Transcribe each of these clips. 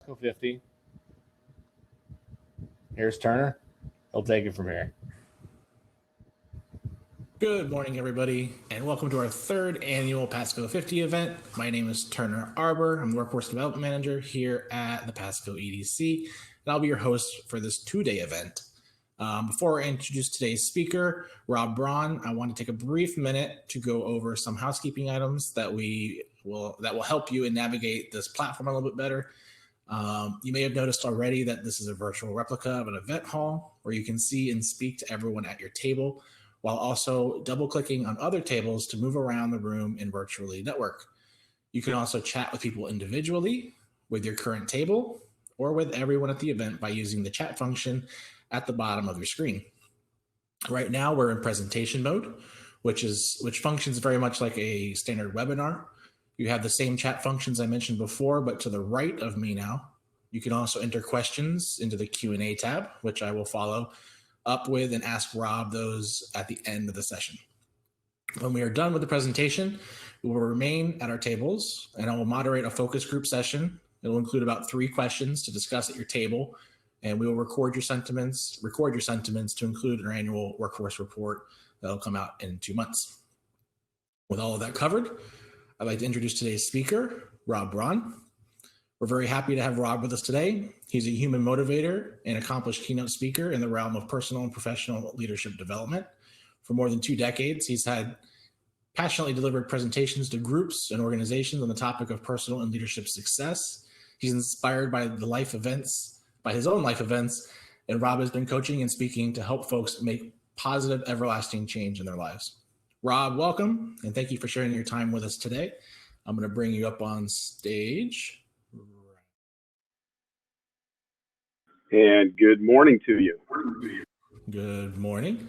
Pasco50. Here's Turner. He'll take it from here. Good morning, everybody, and welcome to our third annual Pasco50 event. My name is Turner Arbor. I'm the Workforce Development Manager here at the Pasco EDC, and I'll be your host for this two-day event. Before I introduce today's speaker, Robb Braun, I want to take a brief minute to go over some housekeeping items that will help you and navigate this platform a little bit better. You may have noticed already that this is a virtual replica of an event hall where you can see and speak to everyone at your table, while also double-clicking on other tables to move around the room and virtually network. You can also chat with people individually, with your current table, or with everyone at the event by using the chat function at the bottom of your screen. Right now, we're in presentation mode, which functions very much like a standard webinar. You have the same chat functions I mentioned before, but to the right of me now. You can also enter questions into the Q&A tab, which I will follow up with and ask Rob those at the end of the session. When we are done with the presentation, we will remain at our tables and I will moderate a focus group session. It will include about 3 questions to discuss at your table, and we will record your sentiments to include in our annual workforce report that will come out in 2 months. With all of that covered, I'd like to introduce today's speaker, Robb Braun. We're very happy to have Rob with us today. He's a human motivator and accomplished keynote speaker in the realm of personal and professional leadership development. For more than 2 decades, he's had passionately delivered presentations to groups and organizations on the topic of personal and leadership success. He's inspired by his own life events, and Rob has been coaching and speaking to help folks make positive, everlasting change in their lives. Rob, welcome, and thank you for sharing your time with us today. I'm going to bring you up on stage. And good morning to you. Good morning.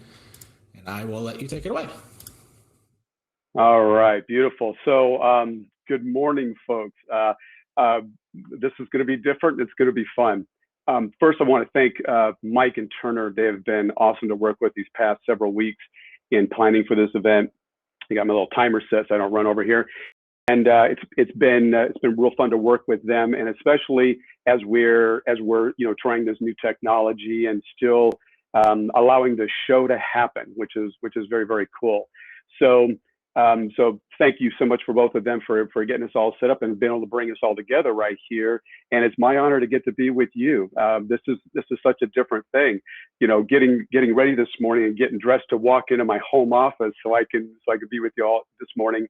And I will let you take it away. All right, beautiful. So good morning, folks. This is going to be different. It's going to be fun. First, I want to thank Mike and Turner. They have been awesome to work with these past several weeks in planning for this event. I got my little timer set so I don't run over here. And it's been real fun to work with them, and especially as we're trying this new technology and still allowing the show to happen, which is very, very cool. So thank you so much for both of them for getting us all set up and being able to bring us all together right here. And it's my honor to get to be with you. This is such a different thing, getting ready this morning and getting dressed to walk into my home office so I can be with you all this morning.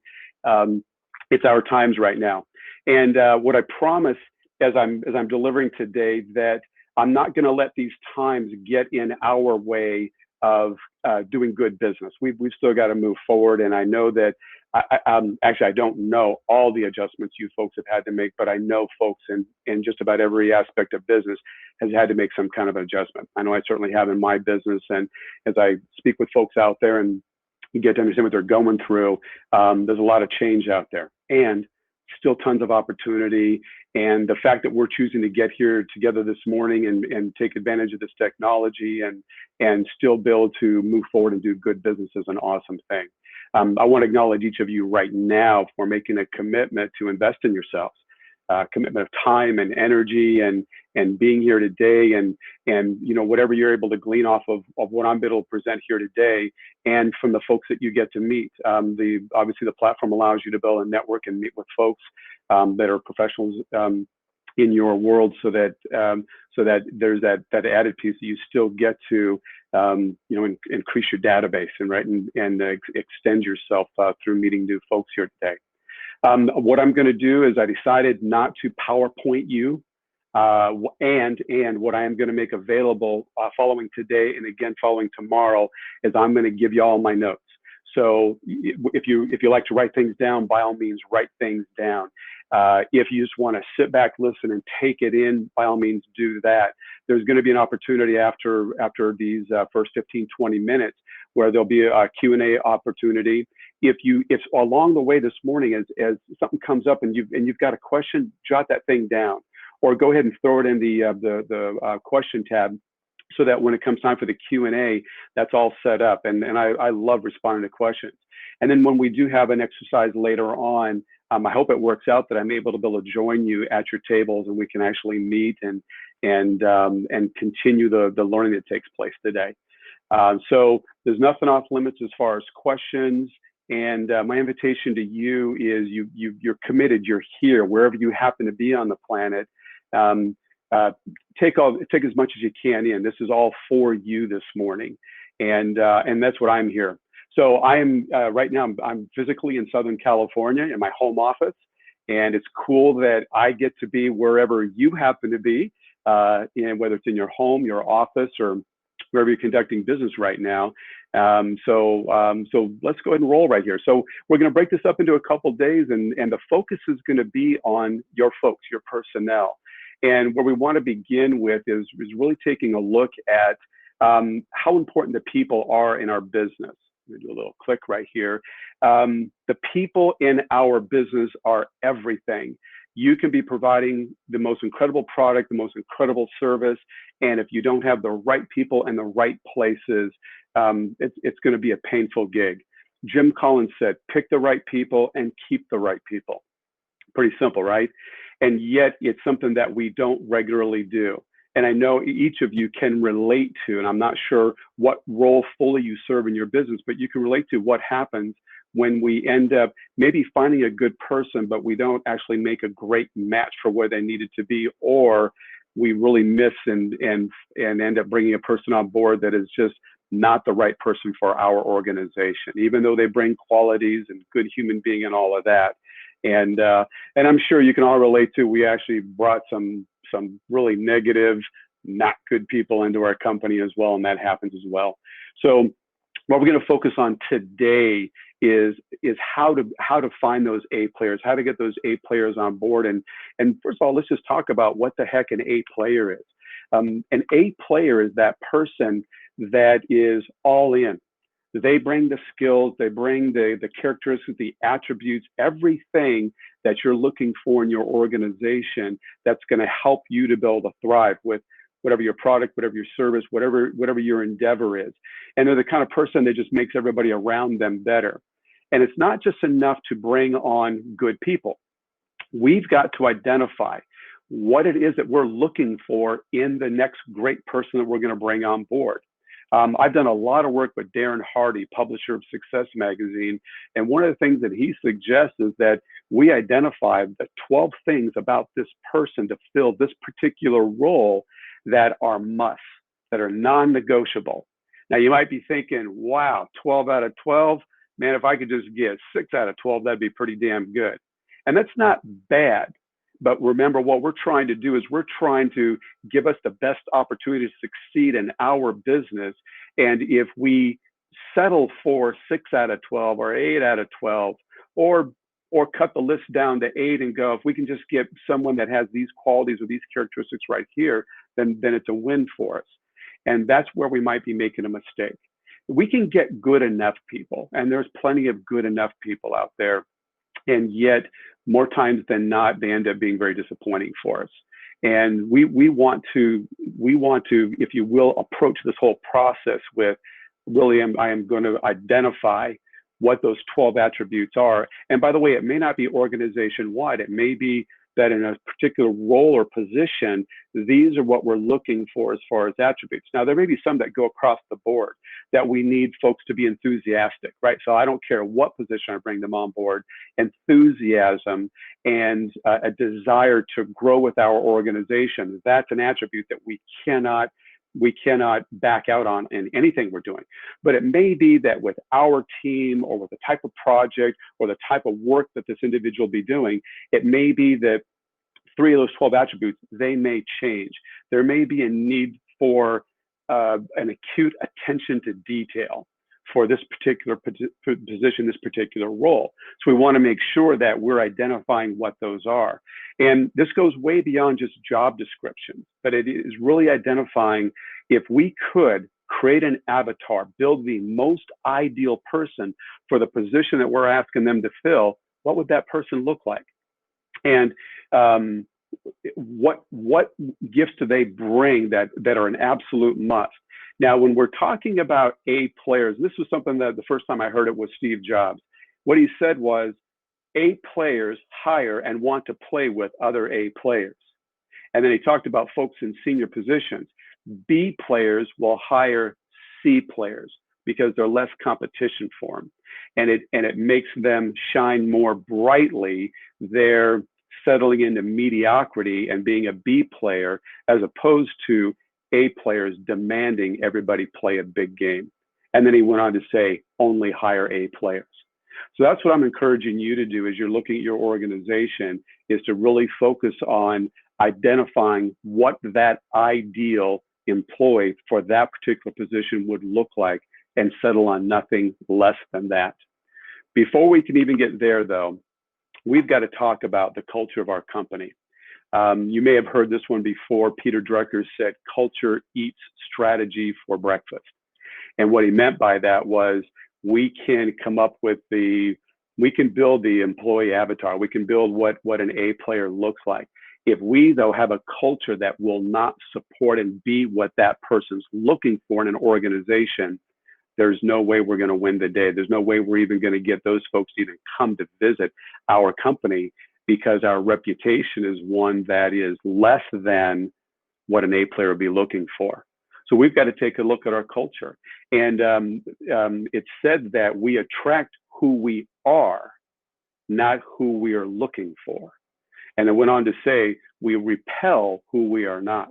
It's our times right now. And what I promise as I'm delivering today, that I'm not going to let these times get in our way of doing good business. We've still got to move forward. And I know that I don't know all the adjustments you folks have had to make, but I know folks in just about every aspect of business has had to make some kind of adjustment. I know I certainly have in my business. And as I speak with folks out there and you get to understand what they're going through, there's a lot of change out there and still tons of opportunity. And the fact that we're choosing to get here together this morning and take advantage of this technology and still be able to move forward and do good business is an awesome thing. I want to acknowledge each of you right now for making a commitment to invest in yourselves, commitment of time and energy and being here today and whatever you're able to glean off of what I'm able to present here today and from the folks that you get to meet. Obviously the platform allows you to build a network and meet with folks that are professionals in your world so that there's that added piece that you still get to increase your database and extend yourself through meeting new folks here today. What I'm going to do is I decided not to PowerPoint you, and what I am going to make available following today and again following tomorrow is I'm going to give you all my notes. So if you like to write things down, by all means write things down. If you just want to sit back, listen, and take it in, by all means do that. There's going to be an opportunity after these first 15, 20 minutes where there'll be a Q&A opportunity. If along the way this morning as something comes up and you've got a question, jot that thing down, or go ahead and throw it in the question tab, so that when it comes time for the Q&A, that's all set up. And I love responding to questions. And then when we do have an exercise later on, I hope it works out that I'm able to join you at your tables and we can actually meet and continue the learning that takes place today. So there's nothing off limits as far as questions. And my invitation to you is you're committed, you're here, wherever you happen to be on the planet. Take as much as you can in. This is all for you this morning. And that's what I'm here. So I am right now, I'm physically in Southern California in my home office. And it's cool that I get to be wherever you happen to be, and whether it's in your home, your office, or wherever you're conducting business right now. So let's go ahead and roll right here. So we're going to break this up into a couple days, and the focus is going to be on your folks, your personnel. And what we want to begin with is really taking a look at how important the people are in our business. I'm going to do a little click right here. The people in our business are everything. You can be providing the most incredible product, the most incredible service, and if you don't have the right people in the right places, it's going to be a painful gig. Jim Collins said, pick the right people and keep the right people. Pretty simple, right? And yet it's something that we don't regularly do. And I know each of you can relate to, and I'm not sure what role fully you serve in your business, but you can relate to what happens when we end up maybe finding a good person, but we don't actually make a great match for where they needed to be, or we really miss and end up bringing a person on board that is just not the right person for our organization, even though they bring qualities and good human being and all of that. And I'm sure you can all relate to, we actually brought some really negative, not good people into our company as well, and that happens as well. So what we're going to focus on today is how to find those A players, how to get those A players on board. And first of all, let's just talk about what the heck an A player is. An A player is that person that is all in. They bring the skills, they bring the characteristics, the attributes, everything that you're looking for in your organization that's going to help you to be able to thrive with whatever your product, whatever your service, whatever your endeavor is. And they're the kind of person that just makes everybody around them better. And it's not just enough to bring on good people. We've got to identify what it is that we're looking for in the next great person that we're going to bring on board. I've done a lot of work with Darren Hardy, publisher of Success Magazine, and one of the things that he suggests is that we identify the 12 things about this person to fill this particular role that are musts, that are non-negotiable. Now, you might be thinking, wow, 12 out of 12? Man, if I could just get 6 out of 12, that'd be pretty damn good. And that's not bad. But remember, what we're trying to do is we're trying to give us the best opportunity to succeed in our business. And if we settle for 6 out of 12 or 8 out of 12, or cut the list down to 8 and go, if we can just get someone that has these qualities or these characteristics right here, then it's a win for us. And that's where we might be making a mistake. We can get good enough people, and there's plenty of good enough people out there. And yet, more times than not, they end up being very disappointing for us. And we want to, if you will, approach this whole process with, really, I am going to identify what those 12 attributes are. And by the way, it may not be organization-wide. It may be that in a particular role or position, these are what we're looking for as far as attributes. Now, there may be some that go across the board, that we need folks to be enthusiastic, right? So I don't care what position I bring them on board, enthusiasm and a desire to grow with our organization, that's an attribute that we cannot back out on in anything we're doing. But it may be that with our team or with the type of project or the type of work that this individual will be doing, it may be that 3 of those 12 attributes, they may change. There may be a need for an acute attention to detail for this particular position, this particular role. So we want to make sure that we're identifying what those are. And this goes way beyond just job descriptions, but it is really identifying, if we could create an avatar, build the most ideal person for the position that we're asking them to fill, what would that person look like? And what gifts do they bring that are an absolute must? Now, when we're talking about A players, this was something that the first time I heard it was Steve Jobs. What he said was, A players hire and want to play with other A players. And then he talked about folks in senior positions. B players will hire C players because there's less competition for them. And it makes them shine more brightly. They're settling into mediocrity and being a B player as opposed to A players demanding everybody play a big game. And then he went on to say, only hire A players. So that's what I'm encouraging you to do as you're looking at your organization, is to really focus on identifying what that ideal employee for that particular position would look like and settle on nothing less than that. Before we can even get there, though, we've got to talk about the culture of our company. You may have heard this one before. Peter Drucker said, culture eats strategy for breakfast. And what he meant by that was, we can come up with we can build the employee avatar. We can build what an A player looks like. If we, though, have a culture that will not support and be what that person's looking for in an organization, there's no way we're going to win the day. There's no way we're even going to get those folks to even come to visit our company, because our reputation is one that is less than what an A player would be looking for. So we've got to take a look at our culture. And it's said that we attract who we are, not who we are looking for. And it went on to say, we repel who we are not.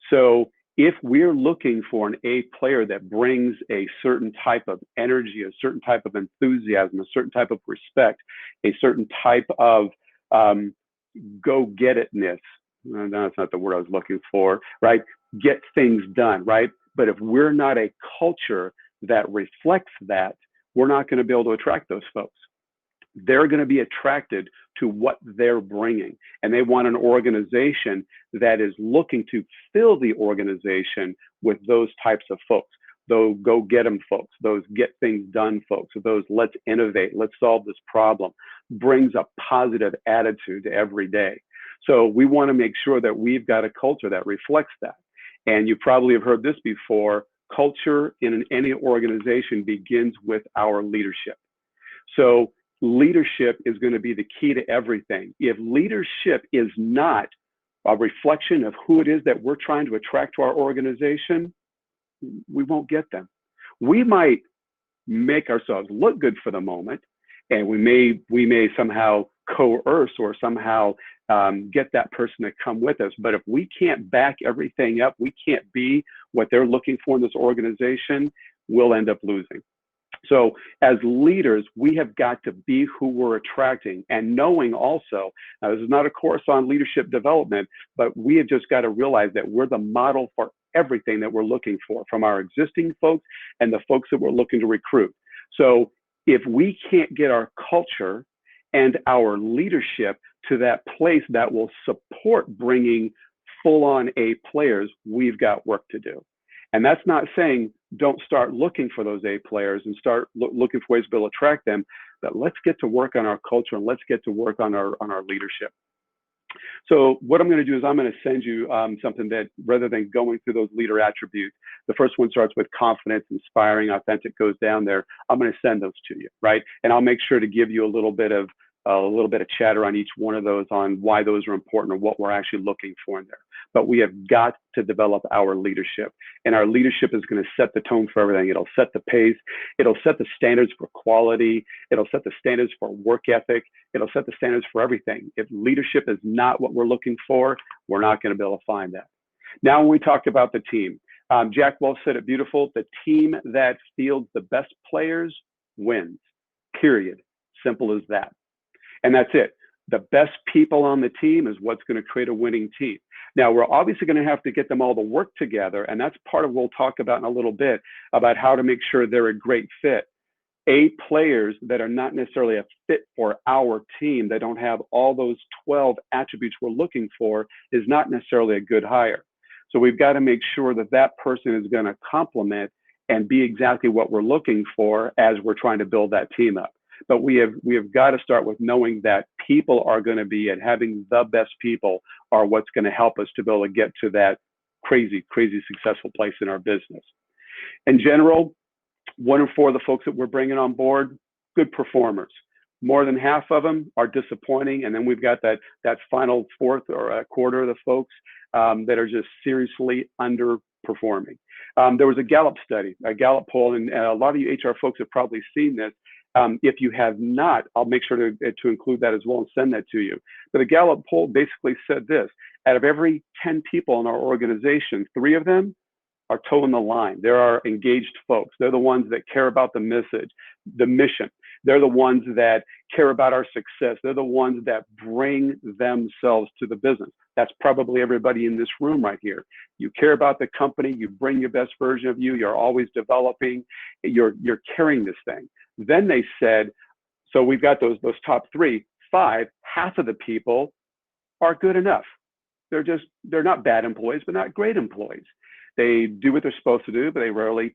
So if we're looking for an A player that brings a certain type of energy, a certain type of enthusiasm, a certain type of respect, a certain type of go-get-itness, no, that's not the word I was looking for, right? Get things done, right? But if we're not a culture that reflects that, we're not going to be able to attract those folks. They're going to be attracted to what they're bringing. And they want an organization that is looking to fill the organization with those types of folks, those go-get-em folks, those get things done folks, those let's innovate, let's solve this problem, brings a positive attitude to every day. So we want to make sure that we've got a culture that reflects that. And you probably have heard this before, culture in any organization begins with our leadership. So leadership is going to be the key to everything. If leadership is not a reflection of who it is that we're trying to attract to our organization, we won't get them. We might make ourselves look good for the moment, and we may somehow coerce or somehow get that person to come with us. But if we can't back everything up, we can't be what they're looking for in this organization, we'll end up losing. So as leaders, we have got to be who we're attracting, and knowing also, now this is not a course on leadership development, but we have just got to realize that we're the model for everything that we're looking for, from our existing folks and the folks that we're looking to recruit. So if we can't get our culture and our leadership to that place that will support bringing full-on A players, we've got work to do. And that's not saying don't start looking for those A players and start looking for ways to be able to attract them, but let's get to work on our culture and let's get to work on our leadership. So what I'm going to do is I'm going to send you something that, rather than going through those leader attributes, the first one starts with confidence, inspiring, authentic, goes down there. I'm going to send those to you, right? And I'll make sure to give you a little bit of chatter on each one of those, on why those are important or what we're actually looking for in there. But we have got to develop our leadership, and our leadership is going to set the tone for everything. It'll set the pace. It'll set the standards for quality. It'll set the standards for work ethic. It'll set the standards for everything. If leadership is not what we're looking for, we're not going to be able to find that. Now, when we talk about the team, Jack Welch said it beautiful. The team that fields the best players wins, period. Simple as that. And that's it. The best people on the team is what's going to create a winning team. Now, we're obviously going to have to get them all to work together, and that's part of what we'll talk about in a little bit, about how to make sure they're a great fit. A players that are not necessarily a fit for our team, that don't have all those 12 attributes we're looking for, is not necessarily a good hire. So we've got to make sure that that person is going to complement and be exactly what we're looking for as we're trying to build that team up. But we have got to start with knowing that people are going to be, and having the best people are what's going to help us to be able to get to that crazy, crazy successful place in our business. In general, 1 in 4 of the folks that we're bringing on board, good performers. More than half of them are disappointing, and then we've got that final fourth or a quarter of the folks that are just seriously underperforming. There was a Gallup study, a Gallup poll, and a lot of you HR folks have probably seen this. If you have not, I'll make sure to include that as well and send that to you. But the Gallup poll basically said this: out of every 10 people in our organization, 3 of them are toeing the line. There are engaged folks. They're the ones that care about the message, the mission. They're the ones that care about our success. They're the ones that bring themselves to the business. That's probably everybody in this room right here. You care about the company. You bring your best version of you. You're always developing. You're carrying this thing. Then they said, so we've got those top 3, 5, half of the people are good enough. They're not bad employees, but not great employees. They do what they're supposed to do, but they rarely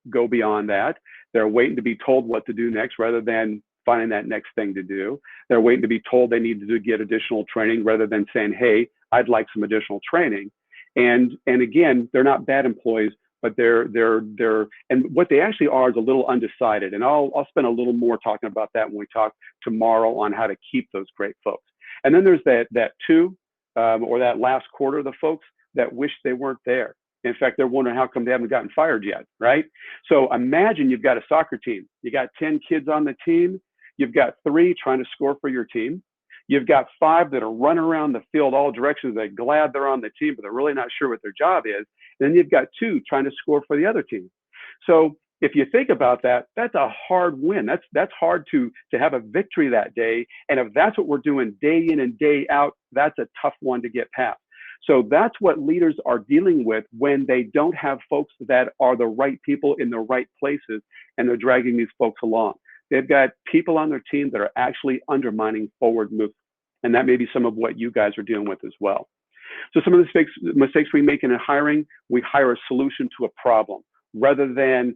go beyond that. They're waiting to be told what to do next rather than finding that next thing to do. They're waiting to be told they need to get additional training rather than saying, hey, I'd like some additional training. And again, they're not bad employees, but they're and what they actually are is a little undecided. And I'll spend a little more talking about that when we talk tomorrow on how to keep those great folks. And then there's that 2 or that last quarter of the folks that wish they weren't there. In fact, they're wondering how come they haven't gotten fired yet, right? So imagine you've got a soccer team. You got 10 kids on the team. You've got 3 trying to score for your team. You've got 5 that are running around the field all directions. They're glad they're on the team, but they're really not sure what their job is. And then you've got 2 trying to score for the other team. So if you think about that, that's a hard win. That's hard to have a victory that day. And if that's what we're doing day in and day out, that's a tough one to get past. So that's what leaders are dealing with when they don't have folks that are the right people in the right places and they're dragging these folks along. They've got people on their team that are actually undermining forward movement. And that may be some of what you guys are dealing with as well. So some of the mistakes we make in hiring, we hire a solution to a problem rather than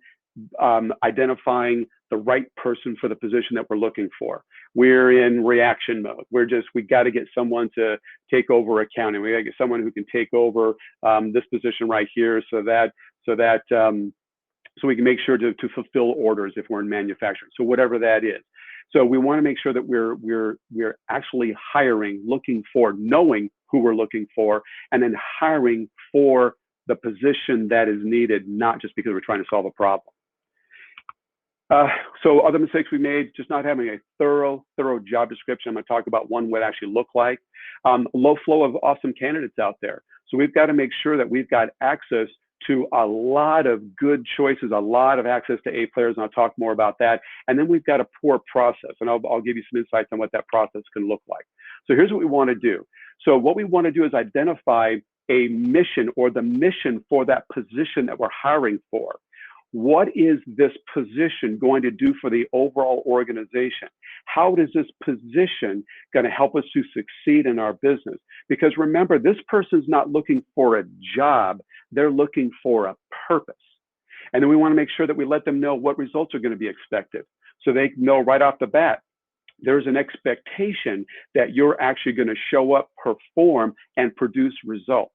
identifying the right person for the position that we're looking for. We're in reaction mode. We got to get someone to take over accounting. We got to get someone who can take over this position right here so we can make sure to fulfill orders if we're in manufacturing. So whatever that is. So we want to make sure that we're actually hiring, looking for, knowing who we're looking for, and then hiring for the position that is needed, not just because we're trying to solve a problem. So other mistakes we made, just not having a thorough job description. I'm going to talk about one what it actually look like. Low flow of awesome candidates out there. So we've got to make sure that we've got access to a lot of good choices, a lot of access to A players, and I'll talk more about that. And then we've got a poor process, and I'll give you some insights on what that process can look like. So here's what we want to do. So what we want to do is identify a mission or the mission for that position that we're hiring for. What is this position going to do for the overall organization? How is this position going to help us to succeed in our business? Because remember, this person's not looking for a job, they're looking for a purpose. And then we want to make sure that we let them know what results are going to be expected. So they know right off the bat, there's an expectation that you're actually going to show up, perform, and produce results.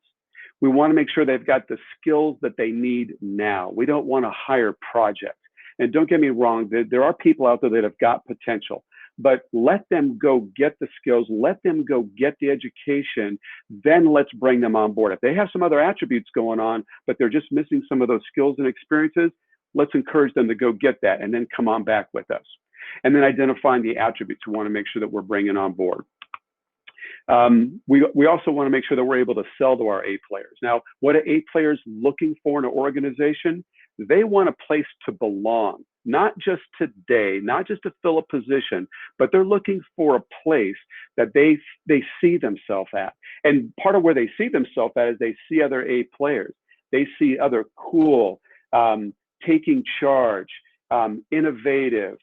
We want to make sure they've got the skills that they need now. We don't want to hire projects. And don't get me wrong, there are people out there that have got potential, but let them go get the skills, let them go get the education, then let's bring them on board. If they have some other attributes going on, but they're just missing some of those skills and experiences, let's encourage them to go get that and then come on back with us. And then identifying the attributes we want to make sure that we're bringing on board. We also want to make sure that we're able to sell to our A players. Now, what are A players looking for in an organization? They want a place to belong, not just today, not just to fill a position, but they're looking for a place that they see themselves at. And part of where they see themselves at is they see other A players. They see other cool, taking charge, innovative,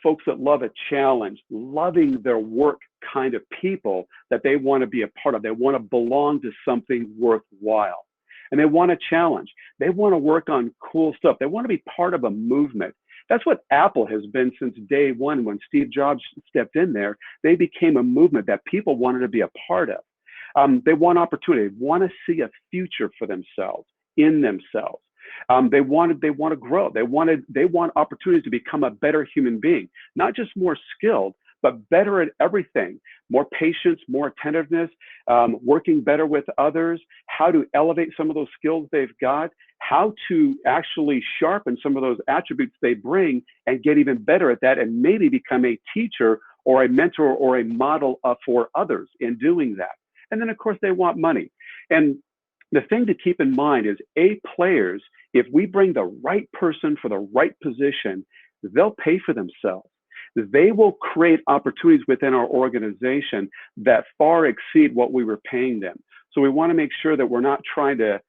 folks that love a challenge, loving their work kind of people that they want to be a part of. They want to belong to something worthwhile. And they want a challenge. They want to work on cool stuff. They want to be part of a movement. That's what Apple has been since day one. When Steve Jobs stepped in there, they became a movement that people wanted to be a part of. They want opportunity. They want to see a future for themselves, in themselves. They want to grow. They want opportunities to become a better human being, not just more skilled, but better at everything. More patience, more attentiveness, working better with others, how to elevate some of those skills they've got, how to actually sharpen some of those attributes they bring and get even better at that, and maybe become a teacher or a mentor or a model for others in doing that. And then, of course, they want money. And the thing to keep in mind is A players, if we bring the right person for the right position, they'll pay for themselves. They will create opportunities within our organization that far exceed what we were paying them. So we want to make sure that we're not trying to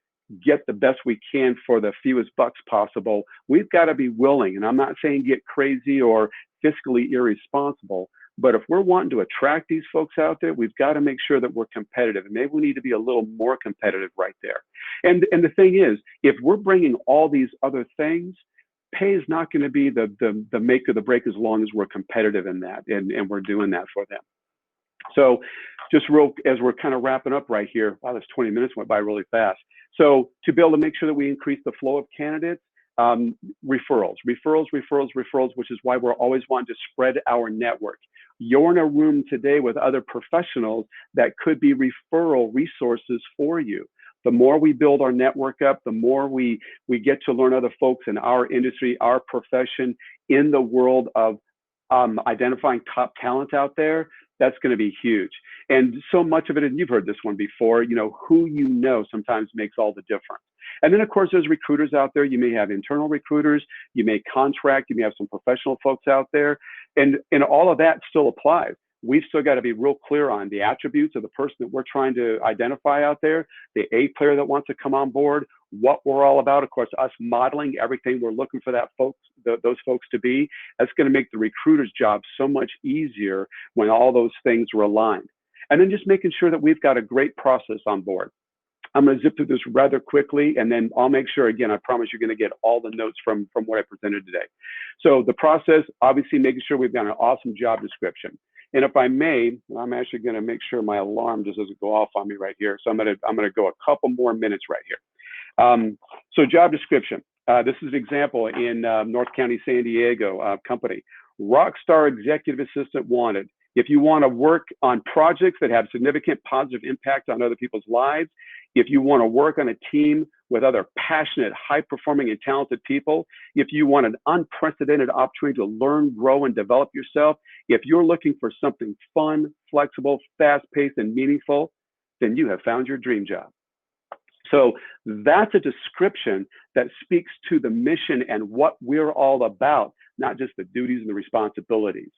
get the best we can for the fewest bucks possible. We've got to be willing, and I'm not saying get crazy or fiscally irresponsible, but if we're wanting to attract these folks out there, we've got to make sure that we're competitive. And maybe we need to be a little more competitive right there. And the thing is, if we're bringing all these other things, pay is not going to be the make or the break as long as we're competitive in that, and we're doing that for them. So just real, as we're kind of wrapping up right here, wow, this 20 minutes went by really fast. So to be able to make sure that we increase the flow of candidates, referrals, which is why we're always wanting to spread our network. You're in a room today with other professionals that could be referral resources for you. The more we build our network up, the more we get to learn other folks in our industry, our profession, in the world of identifying top talent out there. That's going to be huge. And so much of it, and you've heard this one before, who you know sometimes makes all the difference. And then, of course, there's recruiters out there. You may have internal recruiters, you may contract, you may have some professional folks out there, and all of that still applies. We've still got to be real clear on the attributes of the person that we're trying to identify out there, the A player that wants to come on board, what we're all about. Of course, us modeling everything we're looking for those folks to be. That's going to make the recruiter's job so much easier when all those things are aligned. And then just making sure that we've got a great process on board. I'm going to zip through this rather quickly, and then I'll make sure, again, I promise you're going to get all the notes from what I presented today. So the process, obviously making sure we've got an awesome job description. And if I may, I'm actually going to make sure my alarm just doesn't go off on me right here. So I'm going to go a couple more minutes right here. So job description. This is an example in North County, San Diego company. Rockstar executive assistant wanted. If you want to work on projects that have significant positive impact on other people's lives, if you want to work on a team with other passionate, high-performing, and talented people, if you want an unprecedented opportunity to learn, grow, and develop yourself, if you're looking for something fun, flexible, fast-paced, and meaningful, then you have found your dream job. So that's a description that speaks to the mission and what we're all about, not just the duties and the responsibilities.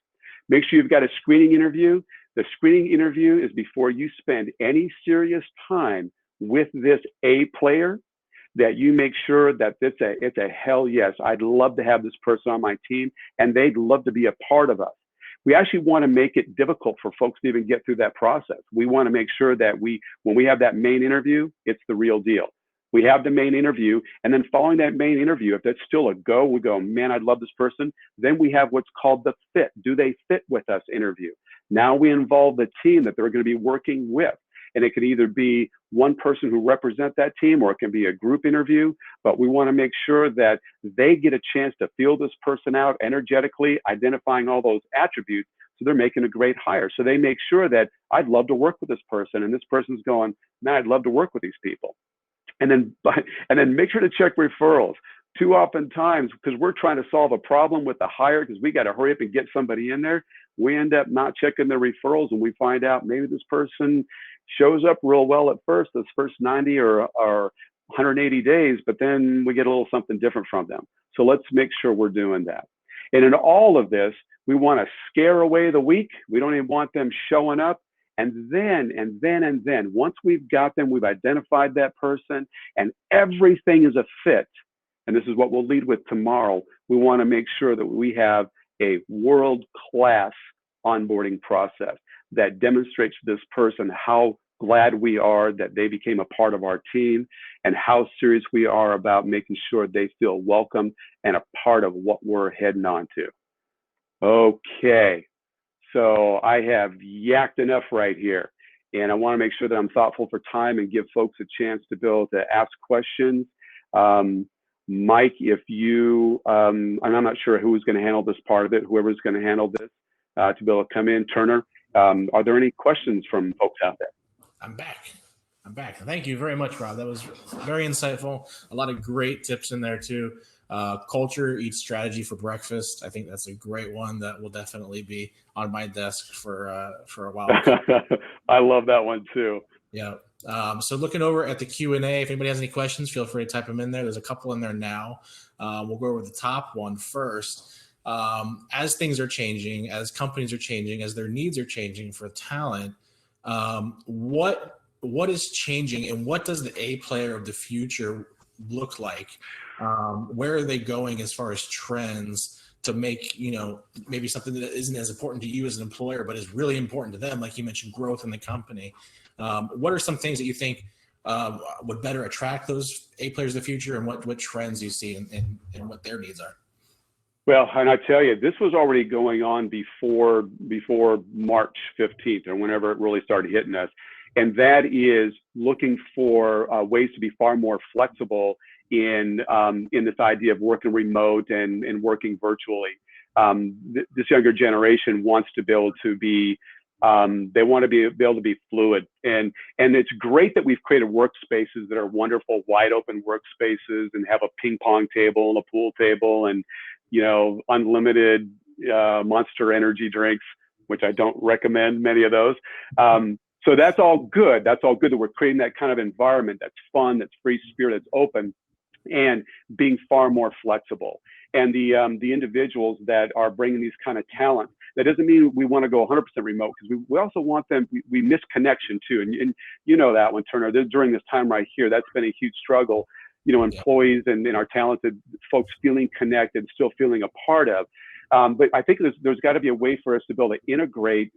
Make sure you've got a screening interview. The screening interview is before you spend any serious time with this A player, that you make sure that it's a hell yes. I'd love to have this person on my team, and they'd love to be a part of us. We actually want to make it difficult for folks to even get through that process. We want to make sure that when we have that main interview, it's the real deal. We have the main interview, and then following that main interview, if that's still a go, we go, man, I'd love this person. Then we have what's called the fit. Do they fit with us interview? Now we involve the team that they're going to be working with. And it could either be one person who represents that team, or it can be a group interview. But we want to make sure that they get a chance to feel this person out energetically, identifying all those attributes, so they're making a great hire. So they make sure that I'd love to work with this person, and this person's going, man, I'd love to work with these people. And then make sure to check referrals. Too often times, because we're trying to solve a problem with the hire, because we got to hurry up and get somebody in there, we end up not checking the referrals, and we find out maybe this person shows up real well at first, those first 90 or 180 days, but then we get a little something different from them. So let's make sure we're doing that. And in all of this, we want to scare away the weak. We don't even want them showing up. And then, once we've got them, we've identified that person, and everything is a fit. And this is what we'll lead with tomorrow. We want to make sure that we have a world-class onboarding process that demonstrates to this person how glad we are that they became a part of our team, and how serious we are about making sure they feel welcome and a part of what we're heading on to. Okay, so I have yacked enough right here, and I want to make sure that I'm thoughtful for time and give folks a chance to be able to ask questions. Mike, if you, and I'm not sure who's going to handle this part of it, whoever's going to handle this to be able to come in. Turner, are there any questions from folks out there? I'm back. Thank you very much, Rob. That was very insightful. A lot of great tips in there too. Culture eats strategy for breakfast. I think that's a great one that will definitely be on my desk for a while. I love that one too. Yeah. So looking over at the Q&A, if anybody has any questions, feel free to type them in there. There's a couple in there now. We'll go over the top one first. As things are changing, as companies are changing, as their needs are changing for talent, what is changing, and what does the A player of the future look like? Where are they going as far as trends to make, maybe something that isn't as important to you as an employer, but is really important to them? Like you mentioned, growth in the company. What are some things that you think would better attract those A players of the future, and what trends you see and what their needs are? Well, and I tell you, this was already going on before March 15th, or whenever it really started hitting us. And that is looking for ways to be far more flexible in this idea of working remote and working virtually. This younger generation wants to be able to be, they want to be able to be fluid. And it's great that we've created workspaces that are wonderful, wide open workspaces, and have a ping pong table and a pool table and, unlimited Monster energy drinks, which I don't recommend many of those. So that's all good. That's all good that we're creating that kind of environment that's fun, that's free spirit, that's open, and being far more flexible. And the individuals that are bringing these kind of talent, that doesn't mean we want to go 100% remote, because we also want them, we miss connection too. And you know that one, Turner, during this time right here, that's been a huge struggle. Employees and our talented folks feeling connected, still feeling a part of. But I think there's got to be a way for us to be able to integrate,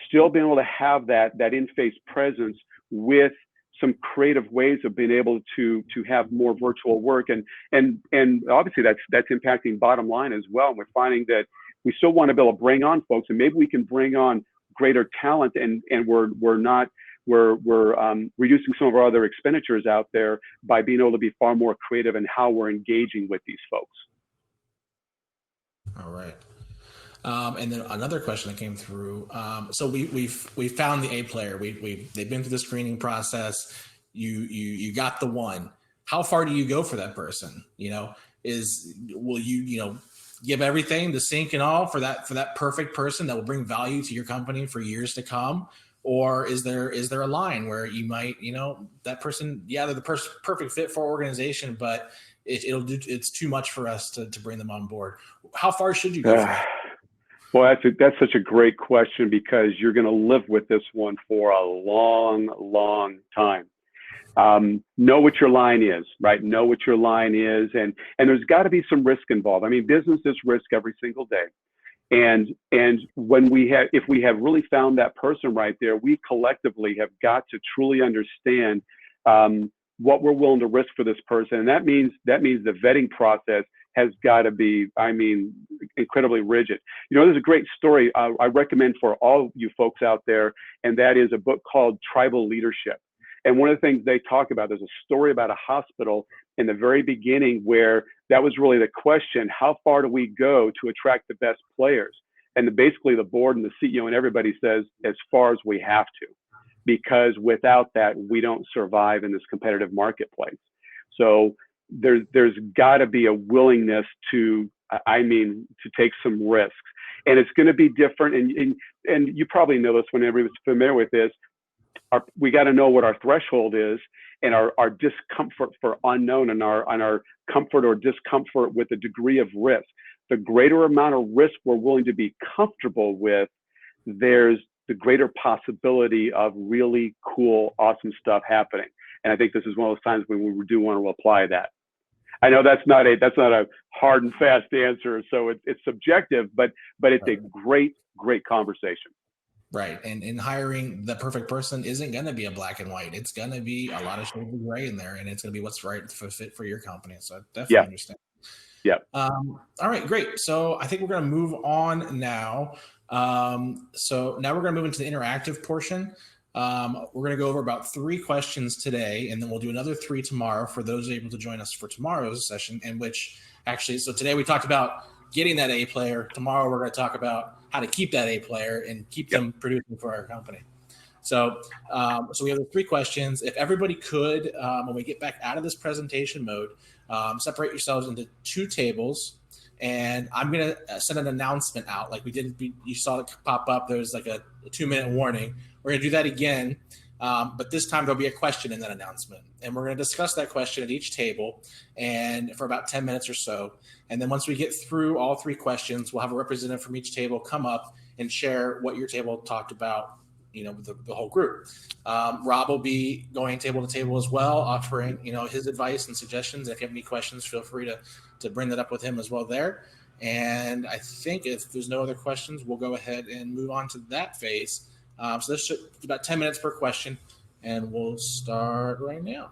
still being able to have that in-face presence with some creative ways of being able to have more virtual work. And obviously that's impacting bottom line as well. And we're finding that we still want to be able to bring on folks, and maybe we can bring on greater talent, and we're reducing some of our other expenditures out there by being able to be far more creative in how we're engaging with these folks. All right. And then another question that came through. So we found the A player. They've been through the screening process. You got the one. How far do you go for that person? Will you give everything to sink and all for that perfect person that will bring value to your company for years to come? Or is there a line where you might, that person, they're the perfect fit for our organization, but it's too much for us to bring them on board? How far should you go for that? Well, that's such a great question, because you're going to live with this one for a long, long time. Know what your line is, right? Know what your line is, and there's got to be some risk involved. I mean, business is risk every single day. And if we have really found that person right there, we collectively have got to truly understand what we're willing to risk for this person. And that means the vetting process has got to be, incredibly rigid. There's a great story I recommend for all you folks out there, and that is a book called Tribal Leadership. And one of the things they talk about, there's a story about a hospital in the very beginning where that was really the question: how far do we go to attract the best players? And basically the board and the CEO and everybody says, as far as we have to, because without that, we don't survive in this competitive marketplace. So there's got to be a willingness to take some risks, and it's going to be different. And you probably know this when everybody's familiar with this. We got to know what our threshold is, and our discomfort for unknown, and our comfort or discomfort with the degree of risk. The greater amount of risk we're willing to be comfortable with, there's the greater possibility of really cool, awesome stuff happening. And I think this is one of those times when we do want to apply that. I know that's not a hard and fast answer, so it's subjective, but it's a great conversation. Right. And hiring the perfect person isn't going to be a black and white. It's going to be a lot of shades of gray in there, and it's going to be what's right for fit for your company. So I definitely understand. Yeah. All right, great. So I think we're going to move on now. So now we're going to move into the interactive portion. We're going to go over about 3 questions today, and then we'll do another 3 tomorrow for those able to join us for tomorrow's session, in which actually, so today we talked about getting that A player. Tomorrow we're going to talk about how to keep that A player and keep them producing for our company. So, so we have the 3 questions. If everybody could, when we get back out of this presentation mode, separate yourselves into 2 tables. And I'm going to send an announcement out like we did. You saw it pop up. There's like a 2-minute warning. We're going to do that again. But this time there'll be a question in that announcement. And we're going to discuss that question at each table and for about 10 minutes or so. And then once we get through all 3 questions, we'll have a representative from each table come up and share what your table talked about, with the whole group. Rob will be going table to table as well, offering, his advice and suggestions. If you have any questions, feel free to bring that up with him as well there. And I think if there's no other questions, we'll go ahead and move on to that phase. So this should be about 10 minutes per question, and we'll start right now.